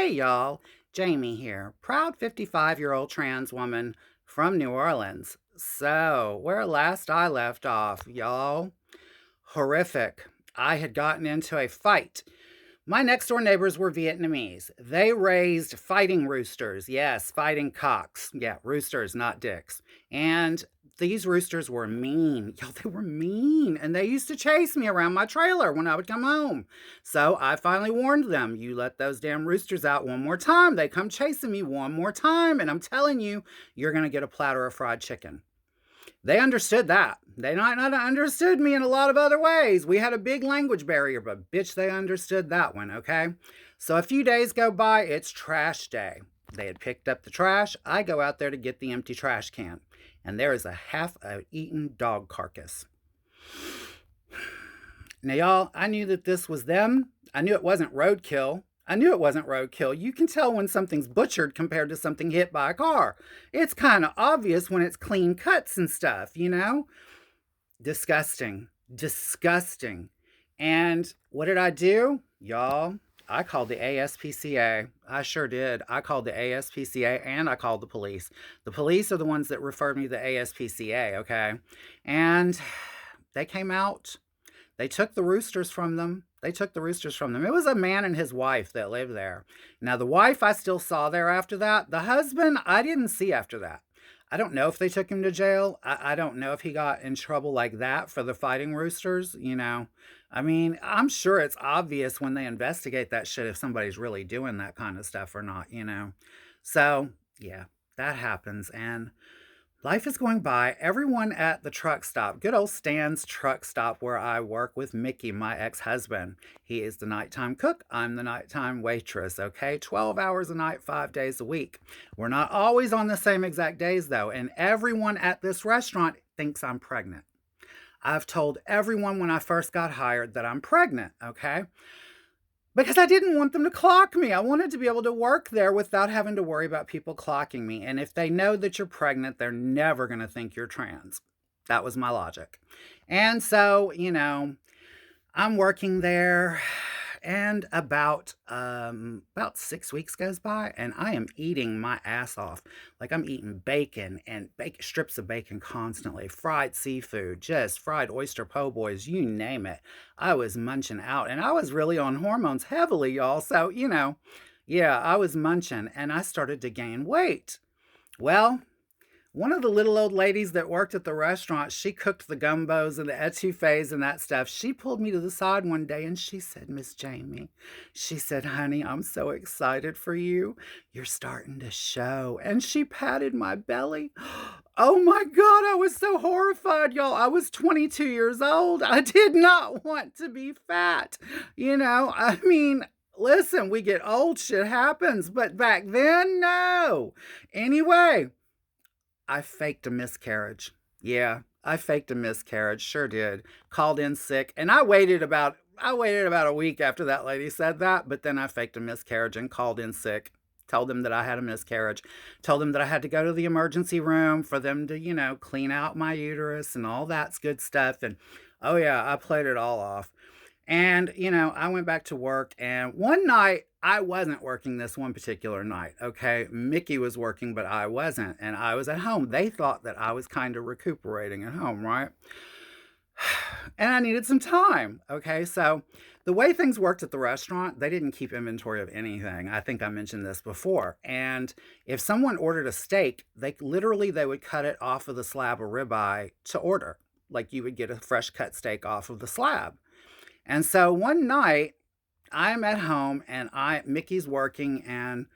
Hey y'all, Jamie here, proud 55-year-old trans woman from New Orleans. So, where last I left off, y'all, horrific. I had gotten into a fight. My next door neighbors were Vietnamese. They raised fighting roosters. Yes, fighting cocks. Yeah, roosters, not dicks. And these roosters were mean. Yo, they were mean. And they used to chase me around my trailer when I would come home. So I finally warned them, you let those damn roosters out one more time. They come chasing me one more time. And I'm telling you, you're going to get a platter of fried chicken. They understood that. They might not have understood me in a lot of other ways. We had a big language barrier, but bitch, they understood that one, okay? So a few days go by, it's trash day. They had picked up the trash. I go out there to get the empty trash can, and there is a half eaten dog carcass. Now, y'all, I knew that this was them. I knew it wasn't roadkill. I knew it wasn't roadkill. You can tell when something's butchered compared to something hit by a car. It's kind of obvious when it's clean cuts and stuff, you know? Disgusting. Disgusting. And what did I do? Y'all, I called the ASPCA. I sure did. I called the ASPCA and I called the police. The police are the ones that referred me to the ASPCA, okay? And they came out. They took the roosters from them. They took the roosters from them. It was a man and his wife that lived there. Now, the wife I still saw there after that. The husband, I didn't see after that. I don't know if they took him to jail. I don't know if he got in trouble like that for the fighting roosters, you know. I mean, I'm sure it's obvious when they investigate that shit if somebody's really doing that kind of stuff or not, you know. So, yeah, that happens. And life is going by. Everyone at the truck stop, good old Stan's truck stop where I work with Mickey, my ex husband. He is the nighttime cook. I'm the nighttime waitress, okay? 12 hours a night, 5 days a week. We're not always on the same exact days, though. And everyone at this restaurant thinks I'm pregnant. I've told everyone when I first got hired that I'm pregnant, okay? Because I didn't want them to clock me. I wanted to be able to work there without having to worry about people clocking me. And if they know that you're pregnant, they're never going to think you're trans. That was my logic. And so, you know, I'm working there and about 6 weeks goes by and I am eating my ass off. Like I'm eating bacon and strips of bacon constantly, fried seafood, just fried oyster po' boys, you name it. I was munching out and I was really on hormones heavily, y'all. So, you know, yeah, I was munching and I started to gain weight. Well, one of the little old ladies that worked at the restaurant, she cooked the gumbos and the etouffees and that stuff. She pulled me to the side one day and she said, Miss Jamie, she said, honey, I'm so excited for you. You're starting to show. And she patted my belly. Oh my God, I was so horrified, y'all. I was 22 years old. I did not want to be fat. You know, I mean, listen, we get old, shit happens. But back then, no. Anyway, I faked a miscarriage. Yeah, I faked a miscarriage, sure did. Called in sick, and I waited about a week after that lady said that, but then I faked a miscarriage and called in sick. Told them that I had a miscarriage. Told them that I had to go to the emergency room for them to, you know, clean out my uterus and all that's good stuff. And oh yeah, I played it all off. And, you know, I went back to work, and one night, I wasn't working this one particular night, okay? Mickey was working, but I wasn't, and I was at home. They thought that I was kind of recuperating at home, right? And I needed some time, okay? So the way things worked at the restaurant, they didn't keep inventory of anything. I think I mentioned this before. And if someone ordered a steak, they would cut it off of the slab of ribeye to order. Like you would get a fresh cut steak off of the slab. And so one night, I'm at home and Mickey's working and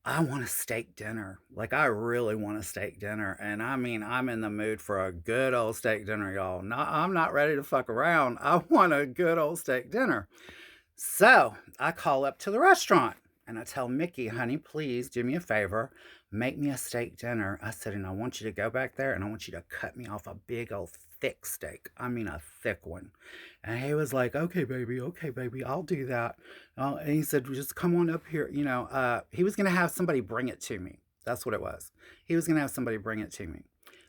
I want a steak dinner. Like I really want a steak dinner. And I mean, I'm in the mood for a good old steak dinner, y'all. No, I'm not ready to fuck around. I want a good old steak dinner. So I call up to the restaurant and I tell Mickey, honey, please do me a favor. Make me a steak dinner. I said, and I want you to go back there and I want you to cut me off a big old thick steak. I mean, a thick one. And he was like, okay, baby, I'll do that. And he said, just come on up here. You know, he was going to have somebody bring it to me. That's what it was. He was going to have somebody bring it to me.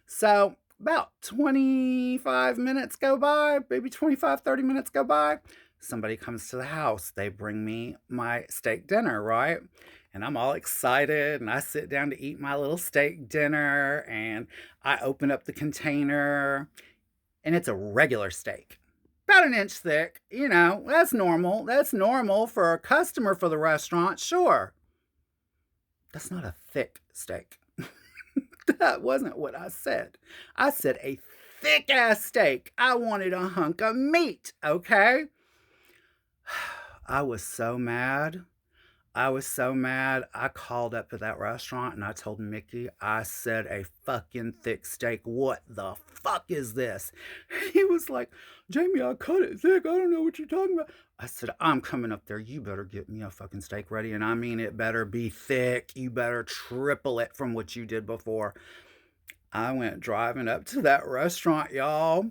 So about 25 minutes go by, maybe 25, 30 minutes go by. Somebody comes to the house, they bring me my steak dinner, right? And I'm all excited and I sit down to eat my little steak dinner and I open up the container and it's a regular steak. About an inch thick, that's normal. That's normal for a customer for the restaurant, sure. That's not a thick steak. That wasn't what I said. I said a thick ass steak. I wanted a hunk of meat, okay? I was so mad. I was so mad. I called up to that restaurant and I told Mickey, I said a fucking thick steak. What the fuck is this? He was like, Jamie, I cut it thick. I don't know what you're talking about. I said, I'm coming up there. You better get me a fucking steak ready. And I mean, it better be thick. You better triple it from what you did before. I went driving up to that restaurant, y'all.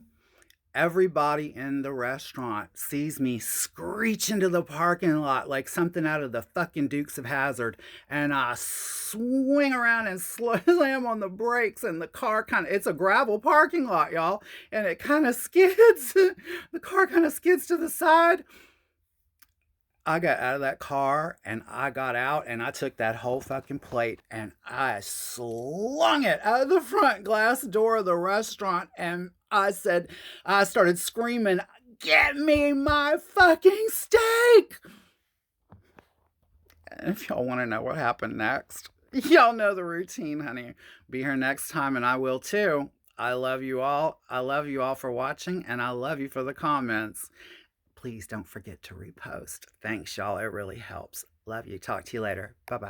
Everybody in the restaurant sees me screech into the parking lot like something out of the fucking Dukes of Hazzard, and I swing around and slam on the brakes, and the car it's a gravel parking lot, y'all, and it kind of skids. The car kind of skids to the side. I got out of that car and I got out and I took that whole fucking plate and I slung it out of the front glass door of the restaurant and I started screaming, get me my fucking steak! And if y'all want to know what happened next, y'all know the routine, honey. Be here next time and I will too. I love you all. I love you all for watching and I love you for the comments. Please don't forget to repost. Thanks, y'all. It really helps. Love you. Talk to you later. Bye-bye.